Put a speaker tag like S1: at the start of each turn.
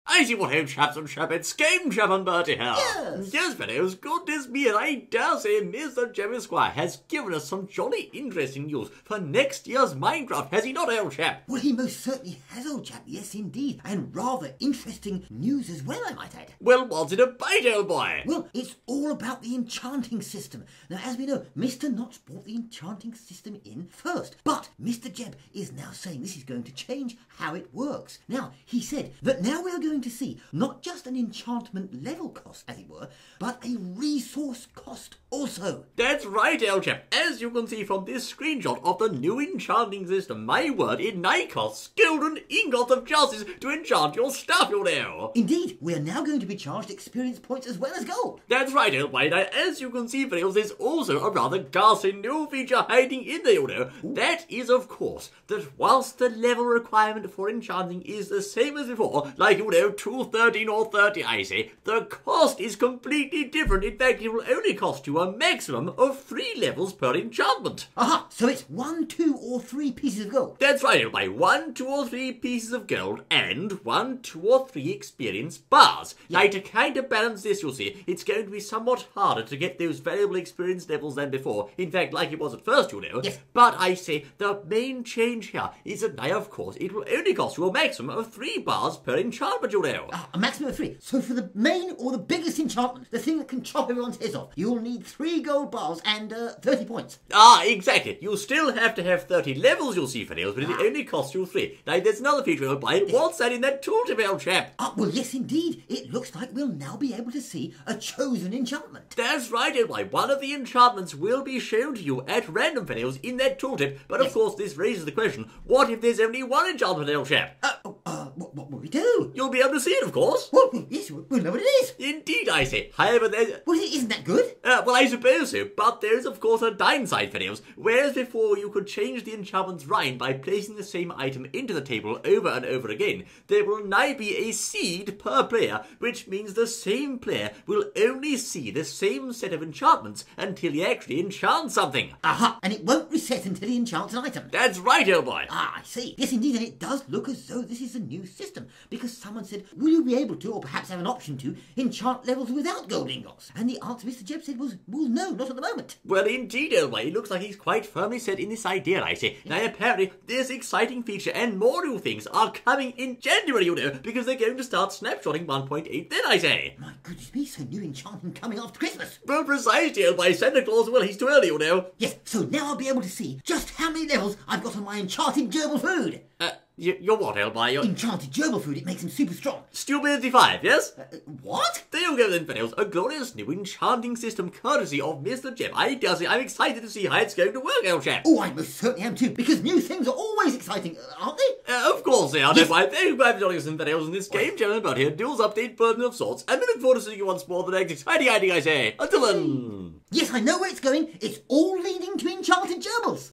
S1: I see what old chaps and chapettes, Game Chap and Bertie here.
S2: Yes.
S1: Yes, fellows, goodness me, and I dare say Mr. Jeb Esquire has given us some jolly interesting news for next year's Minecraft, has he not, old chap?
S2: Well, he most certainly has, old chap, yes indeed, and rather interesting news as well, I might add.
S1: Well, what's it about, old boy?
S2: Well, it's all about the enchanting system. Now, as we know, Mr. Notch brought the enchanting system in first, but Mr. Jeb is now saying this is going to change how it works. Now, he said that now we are going to see not just an enchantment level cost, as it were, but a resource cost also.
S1: That's right, old chap. As you can see from this screenshot of the new enchanting system, my word, it now costs golden ingots of justice to enchant your stuff, you know.
S2: Indeed, we are now going to be charged experience points as well as gold.
S1: That's right, old boy. Now, as you can see, fellows, there's also a rather ghastly new feature hiding in there, you know. That is, of course, that whilst the level requirement for enchanting is the same as before, like, you know, 213 or 30, I say, the cost is completely different. In fact, it will only cost you a maximum of 3 levels per enchantment.
S2: Aha, so it's 1, 2 or 3 pieces of gold.
S1: That's right, old boy. 1, 2 or 3 pieces of gold and 1, 2 or 3 experience bars.
S2: Yeah.
S1: Now, to kind of balance this, you'll see, it's going to be somewhat harder to get those valuable experience levels than before. In fact, like it was at first, you know.
S2: Yes.
S1: But I say, the main change here is that now, of course, it will only cost you a maximum of 3 bars per enchantment, you know.
S2: A maximum of 3. So for the main or the biggest enchantment, the thing that can chop everyone's heads off, you'll need 3 gold bars and 30 points.
S1: Ah, exactly. You still have to have 30 levels, you'll see, fellows, but it only costs you 3. Now, there's another feature I'll buy. What's that in that tooltip, old chap?
S2: Well, yes, indeed. It looks like we'll now be able to see a chosen enchantment.
S1: That's right, old boy. One of the enchantments will be shown to you at random, fellows, in that tooltip. But of course, this raises the question, what if there's only one enchantment, old chap?
S2: What will we do?
S1: You'll be able to see it, of course.
S2: Well, yes, we'll know what it is.
S1: Indeed, I say. However, there's...
S2: Well, isn't that good?
S1: Well, I suppose so, but there's of course a downside, fellows. Whereas before you could change the enchantment's rind by placing the same item into the table over and over again, there will now be a seed per player, which means the same player will only see the same set of enchantments until he actually enchants something.
S2: Aha, and it won't reset until he enchants an item.
S1: That's right, old boy.
S2: I see. Yes, indeed, and it does look as though this is a new system, because someone said, will you be able to, or perhaps have an option to, enchant levels without gold ingots? And the answer Mr. Jeb said was, well, no, not at the moment.
S1: Well, indeed, old boy. It looks like he's quite firmly set in this idea, I say. Now, apparently, this exciting feature and more new things are coming in January, you know, because they're going to start snapshotting 1.8 then, I say.
S2: My goodness me, so new enchanting coming after Christmas.
S1: Well, precisely, old boy. Santa Claus, well, he's too early, you know.
S2: Yes, so now I'll be able to see just how many levels I've got on my enchanted gerbil food.
S1: You're what, old boy? You're...
S2: Enchanted gerbil food, it makes him super strong.
S1: Stupidity 5, yes?
S2: What?
S1: There you go then, fellows. A glorious new enchanting system courtesy of Mr. Jeb. I dare say I'm excited to see how it's going to work, old chap.
S2: Oh, I most certainly am too, because new things are always exciting, aren't they?
S1: Of course they are. Yes. That's why thank you for joining us in videos in this Game Channel about here. Duels update burden of sorts. And we look forward to seeing you once more the next exciting I say. Until then.
S2: Yes, I know where it's going. It's all leading to enchanted gerbils.